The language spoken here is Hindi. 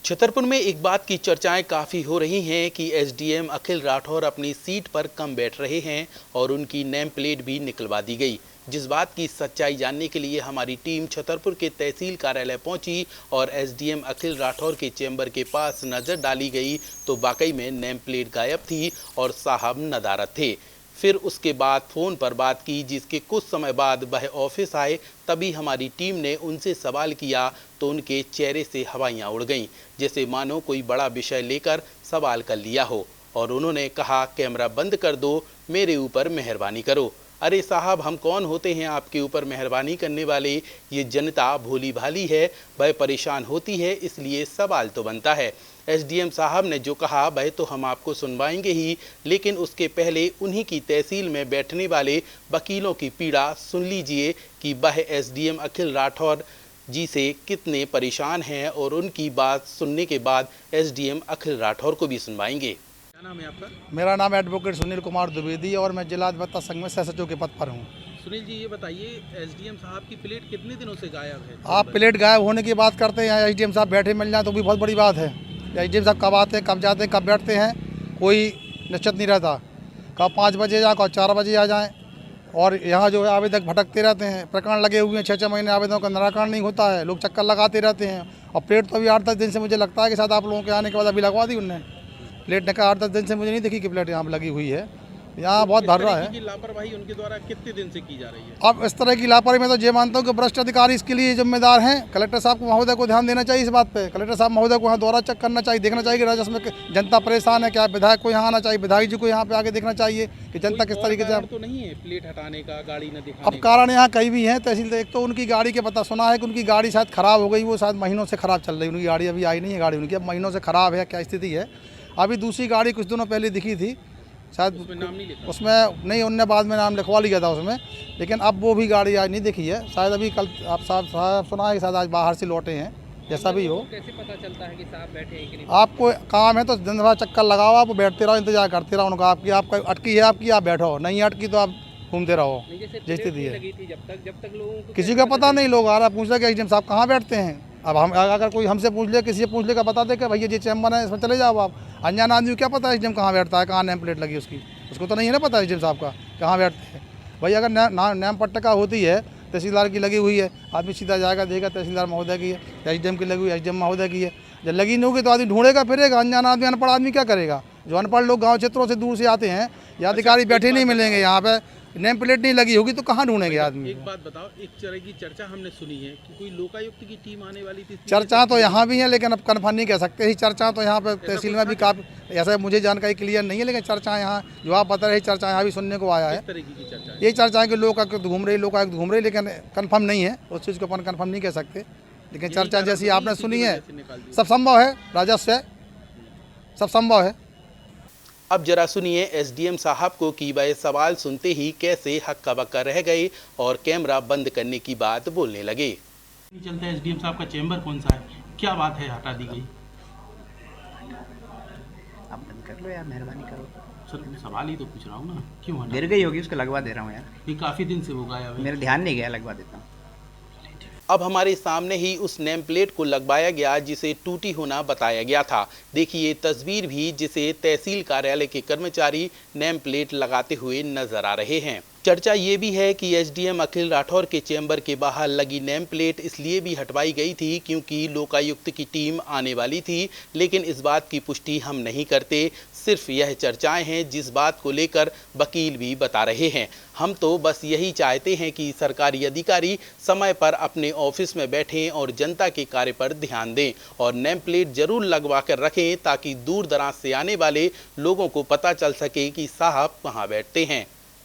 छतरपुर में एक बात की चर्चाएं काफ़ी हो रही हैं कि एसडीएम अखिल राठौर अपनी सीट पर कम बैठ रहे हैं और उनकी नेम प्लेट भी निकलवा दी गई। जिस बात की सच्चाई जानने के लिए हमारी टीम छतरपुर के तहसील कार्यालय पहुंची और एसडीएम अखिल राठौर के चेंबर के पास नज़र डाली गई तो वाकई में नेम प्लेट गायब थी और साहब नदारद थे। फिर उसके बाद फ़ोन पर बात की, जिसके कुछ समय बाद वह ऑफिस आए। तभी हमारी टीम ने उनसे सवाल किया तो उनके चेहरे से हवाइयाँ उड़ गईं, जैसे मानो कोई बड़ा विषय लेकर सवाल कर लिया हो। और उन्होंने कहा, कैमरा बंद कर दो, मेरे ऊपर मेहरबानी करो। अरे साहब, हम कौन होते हैं आपके ऊपर मेहरबानी करने वाले? ये जनता भोली भाली है, वह परेशान होती है, इसलिए सवाल तो बनता है। एसडीएम साहब ने जो कहा वह तो हम आपको सुनवाएंगे ही, लेकिन उसके पहले उन्हीं की तहसील में बैठने वाले वकीलों की पीड़ा सुन लीजिए कि वह एसडीएम अखिल राठौर जी से कितने परेशान हैं, और उनकी बात सुनने के बाद एसडीएम अखिल राठौर को भी सुनवाएंगे। क्या नाम है आपका? मेरा नाम एडवोकेट सुनील कुमार द्विवेदी और मैं जिला अधिवक्ता संघ में SHO के पद पर हूँ। सुनील जी, ये बताइए, एसडीएम साहब की प्लेट कितने दिनों से गायब है? आप प्लेट गायब होने की बात करते हैं, एसडीएम साहब बैठे मिल जाए तो भी बहुत बड़ी बात है। एसडीएम साहब कब आते हैं, कब जाते हैं, कब बैठते हैं, कोई निश्चित नहीं रहता। कब 5 बजे जाए, कब 4 बजे आ जाएँ। और यहाँ जो है आवेदक भटकते रहते हैं, प्रकरण लगे हुए हैं, 6-6 महीने आवेदनों का निराकरण नहीं होता है, लोग चक्कर लगाते रहते हैं। और प्लेट तो अभी 8-10 दिन से मुझे लगता है कि शायद आप लोगों के आने के बाद अभी लगवा दी उनने प्लेट। निकाल 8-10 दिन से मुझे नहीं दिखी कि प्लेट यहाँ पर लगी हुई है। यहाँ बहुत भर रहा है। लापरवाही उनके द्वारा कितने दिन से की जा रही है? अब इस तरह की लापरवाही मैं तो ये मानता हूँ कि भ्रष्ट अधिकारी इसके लिए जिम्मेदार हैं। कलेक्टर साहब को महोदय को ध्यान देना चाहिए इस बात पे। कलेक्टर साहब महोदय को यहाँ दौरा चेक करना चाहिए, देखना चाहिए कि राजस्व में जनता परेशान है क्या। विधायक को यहाँ आना चाहिए, विधायक जी को यहाँ पे आके देखना चाहिए कि जनता किस तरीके से। तो नहीं है प्लेट हटाने का, गाड़ी न दिखाने अब कारण यहाँ कई भी हैं। तहसील एक तो उनकी गाड़ी के पता सुना है कि उनकी गाड़ी शायद ख़राब हो गई, वो शायद महीनों से ख़राब चल रही है। उनकी गाड़ी अभी आई नहीं है, गाड़ी उनकी अब महीनों से ख़राब है, क्या स्थिति है। अभी दूसरी गाड़ी कुछ दिनों पहले दिखी थी, शायद उसमें नाम नहीं लिखा। उसमें नहीं, उनने बाद में नाम लिखवा लिया था उसमें, लेकिन अब वो भी गाड़ी आज नहीं दिखी है। शायद अभी कल आप साहब सुना है कि शायद आज बाहर से लौटे हैं, जैसा भी हो। कैसे पता चलता है कि साहब बैठे हैं कि नहीं? आपको काम है तो दिन भर चक्कर लगाओ, आप बैठते रहो, इंतजार करते रहो उनका। आपका अटकी है आपकी, आप बैठो, नहीं अटकी तो आप घूमते रहो। जैसी थी है, जब तक लोगों को किसी का पता नहीं। लोग आ रहा पूछ रहे कि एसडीएम साहब कहाँ बैठते हैं। अब हम अगर कोई हमसे पूछ ले, किसी से पूछ ले का बता दे कि भैया ये चैम्बर है, इसमें चले जाओ आप। अनजान आदमी को क्या पता है एसडीएम कहाँ बैठता है, कहाँ नेम प्लेट लगी उसकी, उसको तो नहीं है ना पता एसडीएम साहब का कहाँ बैठते हैं। भाई अगर नेम पट्टिका होती है, तहसीलदार की लगी हुई है, आदमी सीधा जाएगा, देगा तहसीलदार महोदय की है, एसडीएम की लगी हुई, एसडीएम महोदय की है। जब लगी नहीं होगी तो आदमी ढूंढेगा फिरेगा। अनजान आदमी, अनपढ़ आदमी क्या करेगा? जो अनपढ़ लोग गाँव क्षेत्रों से दूर से आते हैं, या अधिकारी बैठे नहीं मिलेंगे यहाँ पे, नेम प्लेट नहीं लगी होगी तो कहाँ ढूंढेंगे आदमी? एक बात बताओ, एक तरह की चर्चा हमने सुनी है कि कोई लोकायुक्त की टीम आने वाली थी। चर्चा तो यहाँ भी है, लेकिन अब कन्फर्म नहीं कह सकते। ही चर्चा तो यहाँ पे तहसील में भी काफ़ी, ऐसा मुझे जानकारी क्लियर नहीं है, लेकिन चर्चा यहाँ जो आप बता रहे, चर्चा यहाँ भी सुनने को आया है। यही चर्चा है कि लोकायुक्त घूम रही, लेकिन कन्फर्म नहीं है। उस चीज़ को अपन कन्फर्म नहीं कह सकते, लेकिन चर्चा जैसी आपने सुनी है, सब संभव है, राजस्व है, सब संभव है। अब जरा सुनिए एसडीएम साहब को कि वह सवाल सुनते ही कैसे हक्का बक्का रह गए और कैमरा बंद करने की बात बोलने लगे। नहीं चलता एसडीएम साहब का चेंबर कौन सा है, क्या बात है हटा दी गई? आप बंद कर लो यार, मेहरबानी करो। सर सवाल ही तो पूछ रहा हूँ ना, क्यों हटा? गिर गई होगी, उसको लगवा दे रहा हूँ यार। ये काफ़ी दिन से हो गया है, मेरा ध्यान नहीं गया, लगवा देता हूँ। अब हमारे सामने ही उस नेम प्लेट को लगवाया गया जिसे टूटी होना बताया गया था। देखिए तस्वीर भी, जिसे तहसील कार्यालय के कर्मचारी नेम प्लेट लगाते हुए नजर आ रहे हैं। चर्चा ये भी है कि एसडीएम अखिल राठौर के चेंबर के बाहर लगी नेम प्लेट इसलिए भी हटवाई गई थी क्योंकि लोकायुक्त की टीम आने वाली थी, लेकिन इस बात की पुष्टि हम नहीं करते। सिर्फ यह चर्चाएं हैं जिस बात को लेकर वकील भी बता रहे हैं। हम तो बस यही चाहते हैं कि सरकारी अधिकारी समय पर अपने ऑफिस में बैठें और जनता के कार्य पर ध्यान दें और नेम प्लेट जरूर लगवा कर रखें ताकि दूर दराज से आने वाले लोगों को पता चल सके कि साहब कहाँ बैठते हैं।